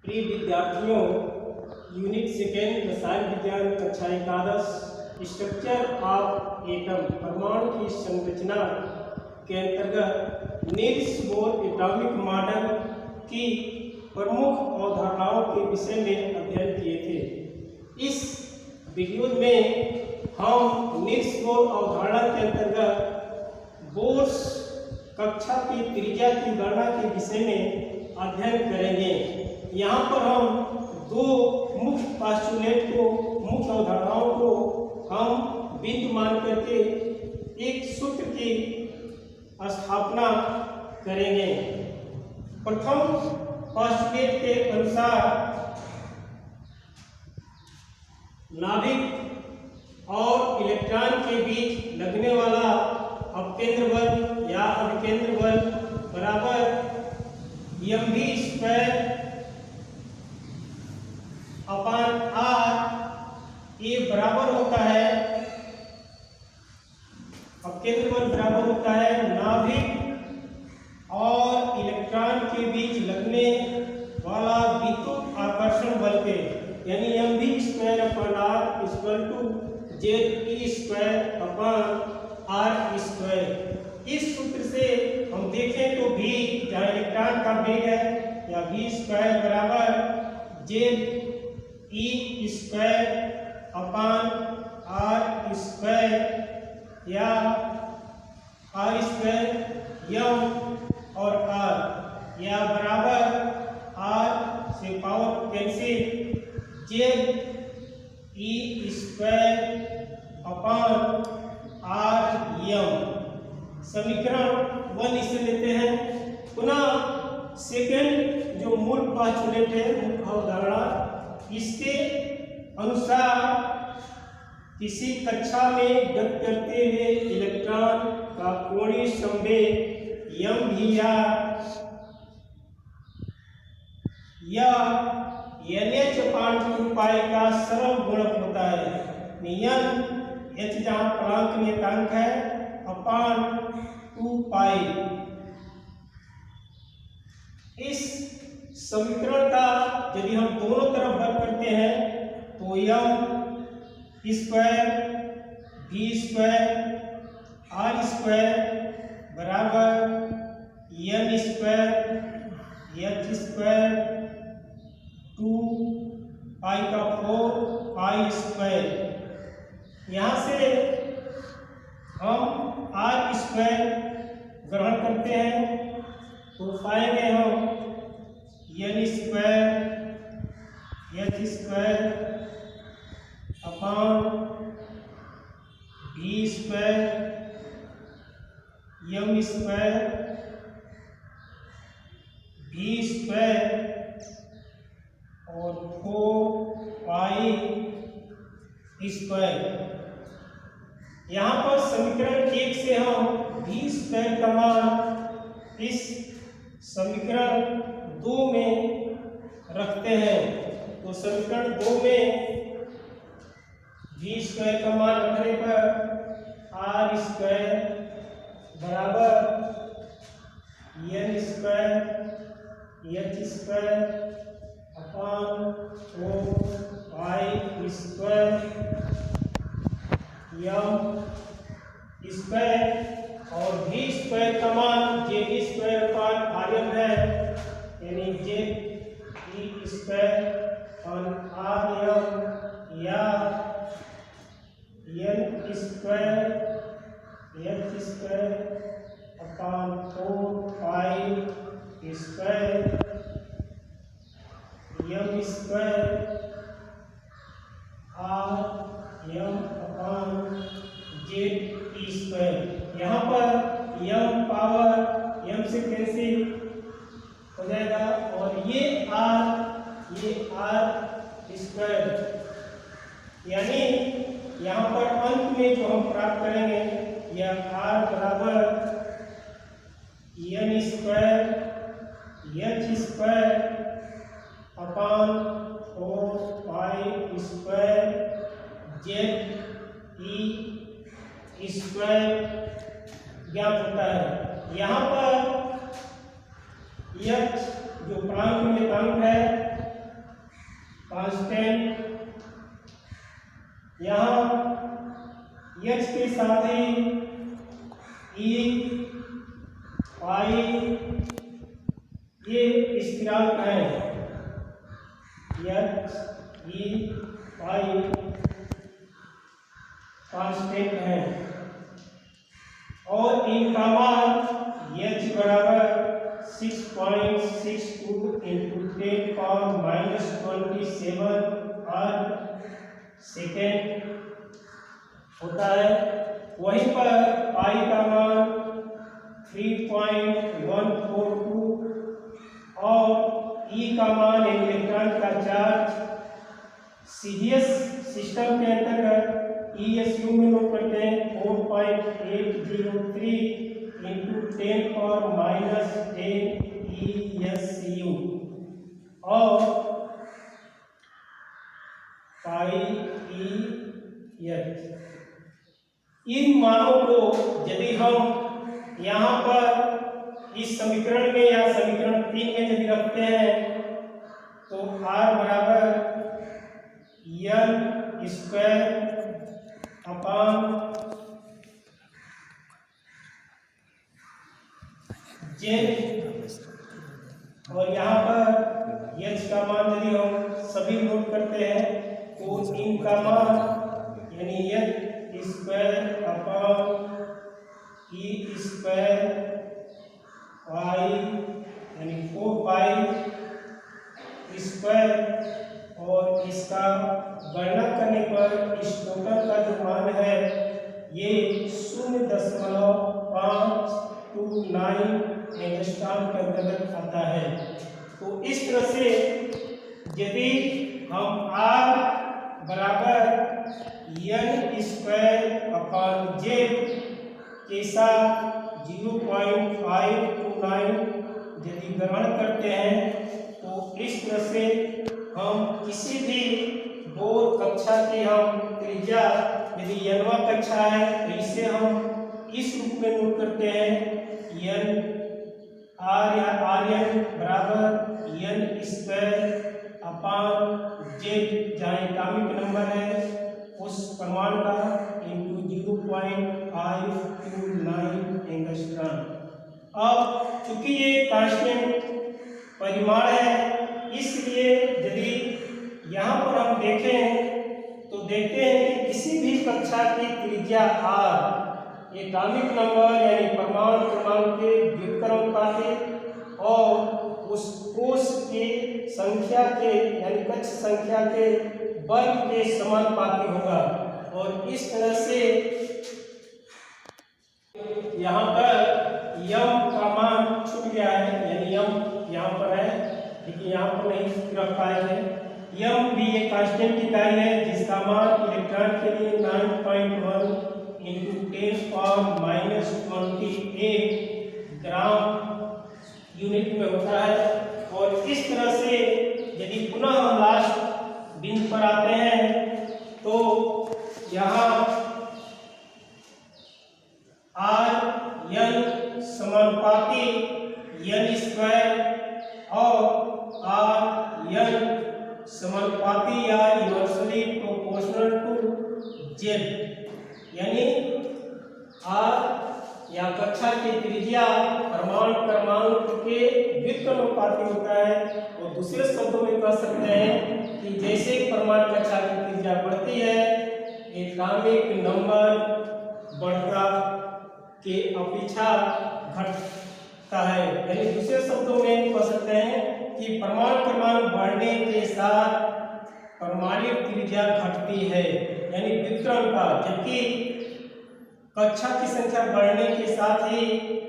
प्रिय विद्यार्थियों, unit second रसायन विज्ञान कक्षा एकादश स्ट्रक्चर ऑफ एटम परमाणु की संरचना के अंतर्गत नील्स बोर एटॉमिक मॉडल की प्रमुख अवधारणाओं के विषय में अध्ययन किए थे। इस वीडियो में हम नील्स बोर अवधारणा के अंतर्गत बोर्स कक्षा की त्रिज्या की गणना के विषय में अध्ययन करेंगे। यहाँ पर हम दो मुख्य पास्टुलेट को, मुख्य अवधारणाओं को हम बिंदु मान करके एक सूत्र की स्थापना करेंगे। प्रथम पास्टुलेट के अनुसार नाभिक और इलेक्ट्रॉन के बीच लगने वाला अपकेंद्र बल या अभिकेंद्र बल बराबर mv² अपान r। ये बराबर होता है, अपकेंद्र बल बराबर होता है नाभिक और इलेक्ट्रॉन के बीच लगने वाला विद्युत आकर्षण बल के, यानी mv² upon r equal to ze² upon r²। इस सूत्र से हम देखें तो v जहाँ इलेक्ट्रॉन का वेग है, या v² बराबर जे E² अपान r² या r² m और r, या बराबर r से पावर कैंसिल जे E² अपान r m। समीकरण 1 इसे लेते हैं। पुनः सेकेंड जो मूल पास्टुलेट है, मुख्य अवधारणा, इसके अनुसार किसी कक्षा में गति करते हुए इलेक्ट्रॉन का कोणीय संवेग या NH/2 पाई का सरल गुणक होता है। n h जहाँ प्लांक नियतांक है अपान 2 पाई। इस समीकरण का यदि हम दोनों तरफ बल करते हैं तो m² v² r² बराबर n² h² 2 पाई का 4 पाई²। यहाँ से हम r² ग्रहण करते हैं तो पाएंगे हम n² h² अपान v² m² v² और 4 पाई²। यहाँ पर समीकरण 1 से हम v² का मान इस समीकरण 2 में रखते हैं, तो समीकरण 2 में v² का मान रखने पर r² बराबर n² h² अपान 4 पाई² m² और v² का मान je² अपान rm है, यानी je² अपान rm या n² h² अपान 4 पाई² m² rm अपान je²। यहाँ पर m पावर m से कैंसिल हो जाएगा और ये r², यानी यहाँ पर अंत में जो हम प्राप्त करेंगे यह r बराबर n² h² अपान 4 पाई² ze² ज्ञात होता है। यहाँ पर h जो प्रांत में अंक है H के साथ ही E, पाई ये स्थिरांक है। H, E, पाई कांस्टेंट है और इनका मान H बराबर 6.62 इंटू 10⁻⁻27 सेकेंड होता है। वहीं पर पाई का मान 3.142 और ई का मान इलेक्ट्रॉन का चार्ज सीजीएस सिस्टम के अंतर्गत ESU में नोट करते हैं 4.803 इंटू 10⁻10 ESU और पाई EH। इन मानों को यदि हम यहाँ पर इस समीकरण में या समीकरण 3 में यदि रखते हैं तो R बराबर N स्क्वायर अपान जेड और यहाँ पर H का मान यदि हम सभी नोट करते हैं तो इनका मान यानी H square upon E square pi यानी 4 पाई स्क्वायर और इसका गणना करने पर इस टोटल का जो मान है ये 0.529 एंगस्ट्रॉम के अंतर्गत आता है। तो इस तरह से यदि हम R बराबर N स्क्वायर अपान जेड के साथ 0.529 यदि ग्रहण करते हैं तो इस तरह से हम किसी भी बोर कक्षा की हम त्रिज्या यदि n कक्षा है तो इसे हम इस रूप में नोट करते हैं n r या rn बराबर n स्क्वायर अपान जेड जहाँ एटॉमिक नंबर है उस परमाणु का इंटू 0.529 एंगस्ट्रॉम। अब चूंकि ये कांस्टेंट परिमाण है इसलिए यदि यहाँ पर हम देखें तो देखते हैं कि किसी भी कक्षा की त्रिज्या r एटॉमिक नंबर यानी परमाणु क्रमांक के व्युत्क्रमानुपाती और उस कोश की संख्या के यानी कक्ष संख्या के वर्ग के समानुपाती होगा। और इस तरह से यहाँ पर यम का मान छूट गया है यानी यम यहाँ पर है लेकिन यहाँ पर नहीं रख पाए हैं। यम भी एक कांस्टेंट इकाई है जिसका मान इलेक्ट्रॉन के लिए 9.1 इंटू 10⁻28 ग्राम यूनिट में होता है। और इस तरह से यदि पुनः हम लास्ट बिंदु पर आते हैं तो यहाँ R N समानुपाती N स्क्वायर और R N समानुपाती या इनवर्सली प्रोपोर्शनल टू Z यानी R या कक्षा की त्रिज्या परमाणु क्रमांक के व्युत्क्रमानुपाती होता है। और दूसरे शब्दों में कह सकते हैं कि जैसे परमाणु कक्षा की त्रिज्या बढ़ती है एटॉमिक नंबर बढ़ता के अपेक्षा घटता है। यानी दूसरे शब्दों में कह सकते हैं कि परमाणु क्रमांक बढ़ने के साथ परमाणु त्रिज्या घटती है यानी व्युत्क्रमानुपात, जबकि कक्षा की संख्या बढ़ने के साथ ही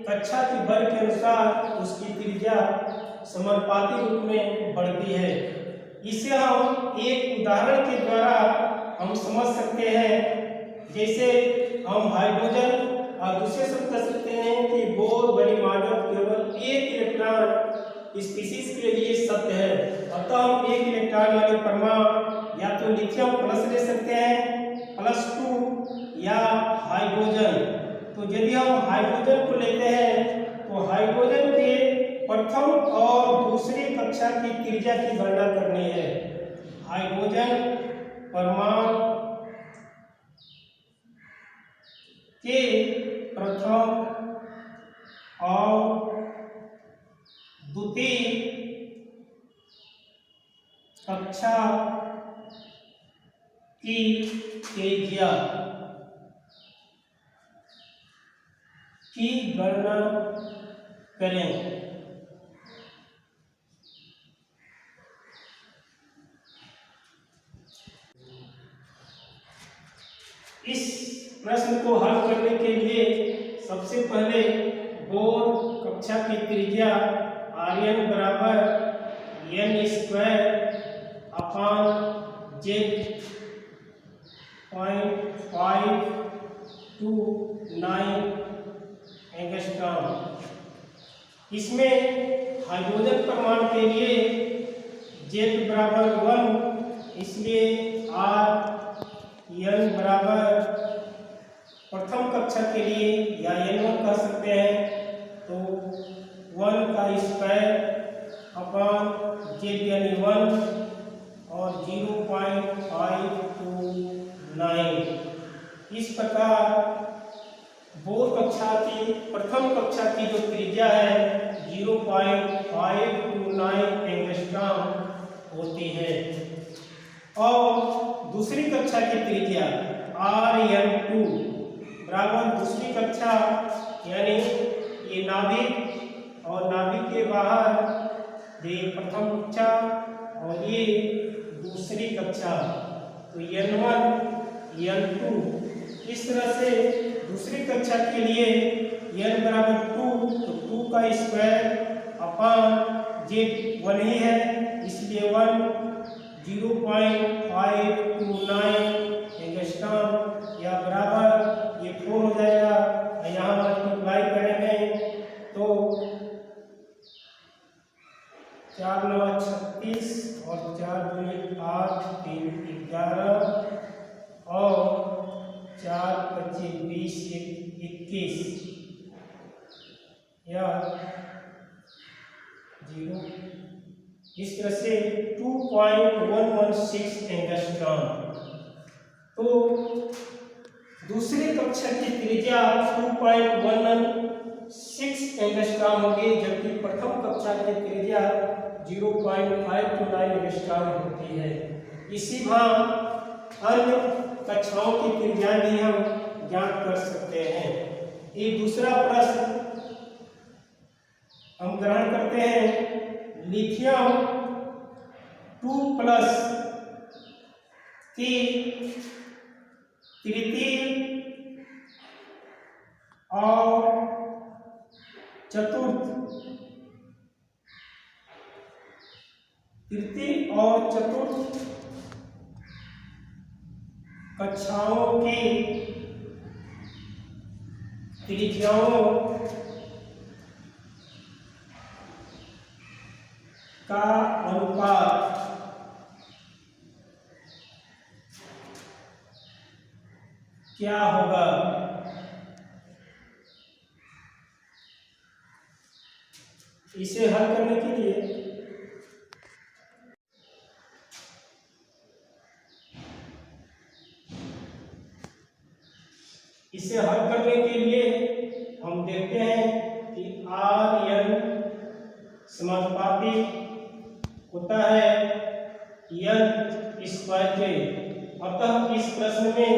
कक्षा के वर्ग के अनुसार उसकी त्रिज्या समानुपाती रूप में बढ़ती है। इसे हम एक उदाहरण के द्वारा हम समझ सकते हैं। जैसे हम हाइड्रोजन और दूसरे शब्द कह सकते हैं कि बोर बड़ी मानव केवल एक इलेक्ट्रॉन स्पीशीज के लिए सत्य है। अतः हम एक इलेक्ट्रॉन वाले परमाणु या तो लिथियम प्लस ले सकते हैं +2 या हाइड्रोजन। तो यदि हम हाइड्रोजन को लेते हैं तो हाइड्रोजन के प्रथम और दूसरी कक्षा की त्रिज्या की गणना करनी है। हाइड्रोजन परमाणु के प्रथम और द्वितीय कक्षा की त्रिज्या की गणना करें। इस प्रश्न को हल करने के लिए सबसे पहले बोर कक्षा की त्रिज्या आर्यन बराबर n square upon Z.529 angstrom. इसमें हाइड्रोजन परमाणु के लिए Z बराबर 1, इसलिए n बराबर प्रथम कक्षा के लिए या n1 कह सकते हैं, तो 1 का स्क्वायर अपान Z यानी 1 और 0.529। इस प्रकार बोर कक्षा की प्रथम कक्षा की जो त्रिज्या है 0.529 एंगस्ट्रॉम होती है और दूसरी कक्षा की त्रिज्या Rn2 बराबर दूसरी कक्षा यानी ये नाभिक और नाभिक के बाहर ये प्रथम कक्षा और ये दूसरी कक्षा, तो n1 n2। इस तरह से दूसरी कक्षा के लिए n बराबर 2, तो 2 का स्क्वायर अपान Z 1 ही है, इसलिए 1 0.529 एंगस्ट्रॉम या बराबर ये 4 हो जाएगा। यहाँ मल्टीप्लाई करेंगे तो 4 9 36 और 4 2 8 3 11 और 4 25 20 21 या 0। इस तरह से 2.116 एंगस्ट्रॉम। तो दूसरी कक्षा की त्रिज्या 2.116 एंगस्ट्रॉम होगी, जबकि प्रथम कक्षा की त्रिज्या 0.529 एंगस्ट्रॉम होती है। इसी भाव अन्य कक्षाओं की त्रिज्या भी हम ज्ञात कर सकते हैं। एक दूसरा प्रश्न हम ग्रहण करते हैं। लिथियम 2+ की तृतीय और चतुर्थ कक्षाओं की त्रिज्याओं का अनुपात क्या होगा? इसे हल करने के लिए हम देखते हैं कि Rn समानुपाती होता है n स्क्वायर के। अतः इस प्रश्न में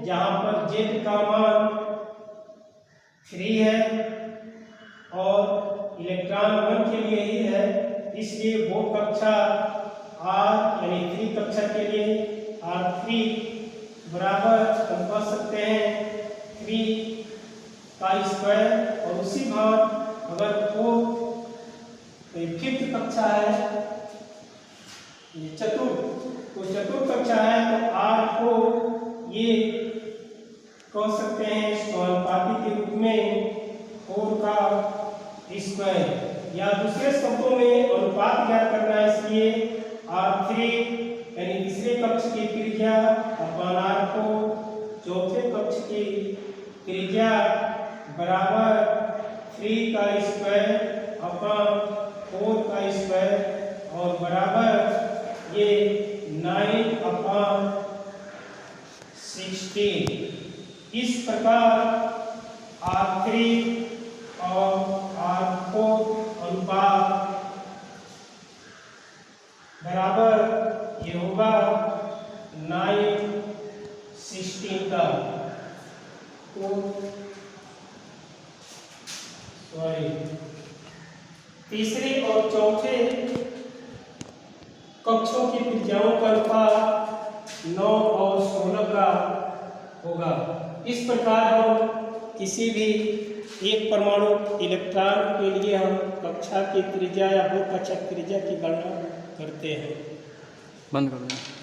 जहां पर Z का मान 3 है और इलेक्ट्रॉन 1 के लिए ही है, इसलिए वो कक्षा R यानी 3 कक्षा के लिए R3 बराबर हम कह सकते हैं 3 का स्क्वायर। और उसी भाव अगर वो फिफ्थ कक्षा है, ये चतुर्थ कक्षा है, तो R को ये कह सकते हैं समानुपाती के रूप में 4 का स्क्वायर, या दूसरे शब्दों में अनुपात ज्ञात करना है, इसलिए R3 यानी तीसरे कक्ष की त्रिज्या अपान R4 चौथे कक्ष की त्रिज्या बराबर 3 का स्क्वायर अपान 4 का स्क्वायर और बराबर ये 9/16। इस प्रकार R3 और R4 अनुपात बराबर ये होगा 9:16 का। तो तीसरे और चौथे कक्षों की त्रिज्याओं का अनुपात 9 और 16 का होगा। इस प्रकार हम किसी भी एक परमाणु इलेक्ट्रॉन के लिए हम कक्षा की त्रिज्या या बहु कक्षा त्रिज्या की गणना करते हैं। बंद कर दें।